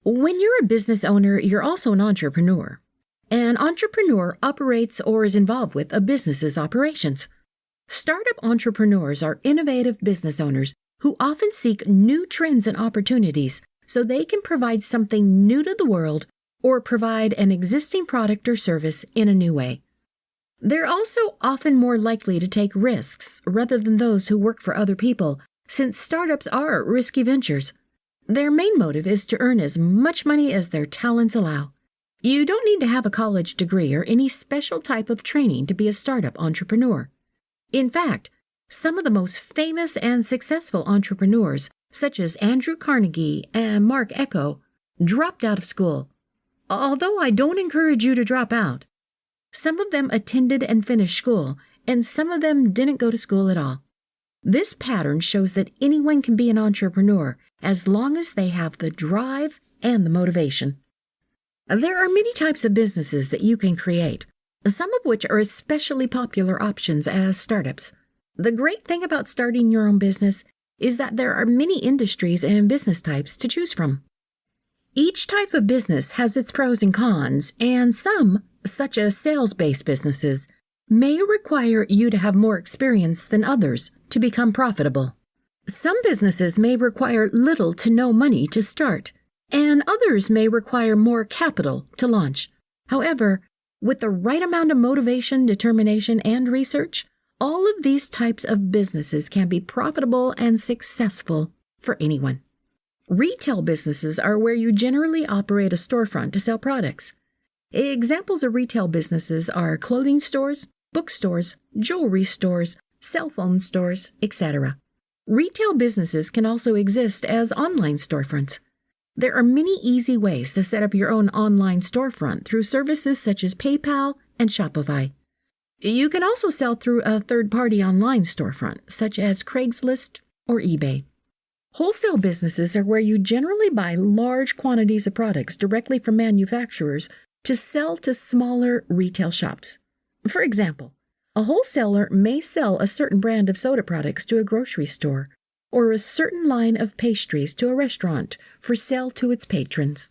When you're a business owner, you're also an entrepreneur. An entrepreneur operates or is involved with a business's operations. Startup entrepreneurs are innovative business owners who often seek new trends and opportunities so they can provide something new to the world or provide an existing product or service in a new way. They're also often more likely to take risks rather than those who work for other people, since startups are risky ventures. Their main motive is to earn as much money as their talents allow. You don't need to have a college degree or any special type of training to be a startup entrepreneur. In fact, some of the most famous and successful entrepreneurs, such as Andrew Carnegie and Mark Ecko, dropped out of school. Although I don't encourage you to drop out. Some of them attended and finished school, and some of them didn't go to school at all. This pattern shows that anyone can be an entrepreneur as long as they have the drive and the motivation. There are many types of businesses that you can create, some of which are especially popular options as startups. The great thing about starting your own business is that there are many industries and business types to choose from. Each type of business has its pros and cons, and some, such as sales-based businesses, may require you to have more experience than others to become profitable. Some businesses may require little to no money to start, and others may require more capital to launch. However, with the right amount of motivation, determination, and research, all of these types of businesses can be profitable and successful for anyone. Retail businesses are where you generally operate a storefront to sell products. Examples of retail businesses are clothing stores, bookstores, jewelry stores, cell phone stores, etc. Retail businesses can also exist as online storefronts. There are many easy ways to set up your own online storefront through services such as PayPal and Shopify. You can also sell through a third-party online storefront, such as Craigslist or eBay. Wholesale businesses are where you generally buy large quantities of products directly from manufacturers to sell to smaller retail shops. For example, a wholesaler may sell a certain brand of soda products to a grocery store, or a certain line of pastries to a restaurant for sale to its patrons.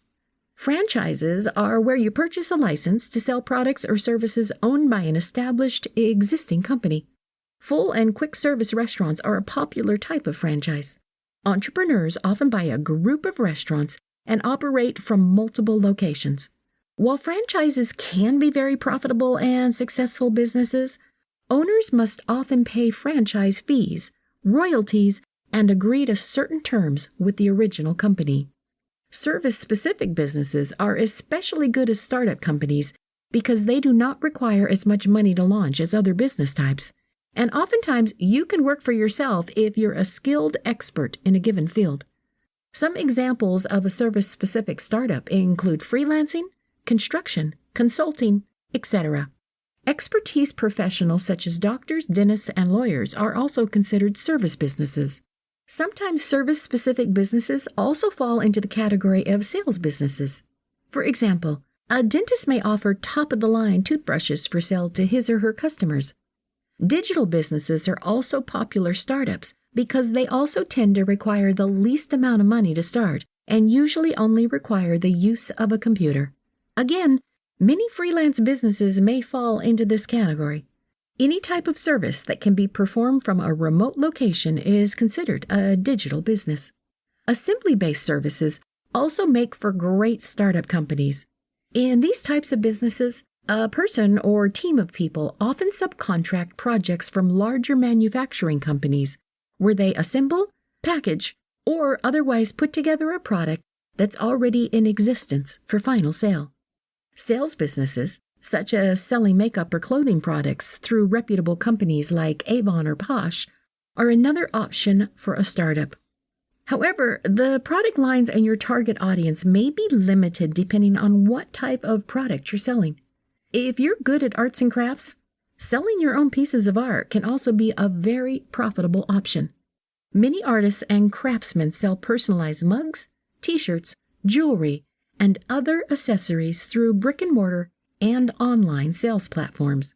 Franchises are where you purchase a license to sell products or services owned by an established, existing company. Full and quick service restaurants are a popular type of franchise. Entrepreneurs often buy a group of restaurants and operate from multiple locations. While franchises can be very profitable and successful businesses, owners must often pay franchise fees, royalties, and agree to certain terms with the original company. Service-specific businesses are especially good as startup companies because they do not require as much money to launch as other business types, and oftentimes you can work for yourself if you're a skilled expert in a given field. Some examples of a service-specific startup include freelancing, construction, consulting, etc. Expertise professionals such as doctors, dentists, and lawyers are also considered service businesses. Sometimes service-specific businesses also fall into the category of sales businesses. For example, a dentist may offer top-of-the-line toothbrushes for sale to his or her customers. Digital businesses are also popular startups because they also tend to require the least amount of money to start and usually only require the use of a computer. Again, many freelance businesses may fall into this category. Any type of service that can be performed from a remote location is considered a digital business. Assembly-based services also make for great startup companies. In these types of businesses, a person or team of people often subcontract projects from larger manufacturing companies where they assemble, package, or otherwise put together a product that's already in existence for final sale. Sales businesses, such as selling makeup or clothing products through reputable companies like Avon or Posh, are another option for a startup. However, the product lines and your target audience may be limited depending on what type of product you're selling. If you're good at arts and crafts, selling your own pieces of art can also be a very profitable option. Many artists and craftsmen sell personalized mugs, t-shirts, jewelry, and other accessories through brick-and-mortar and online sales platforms.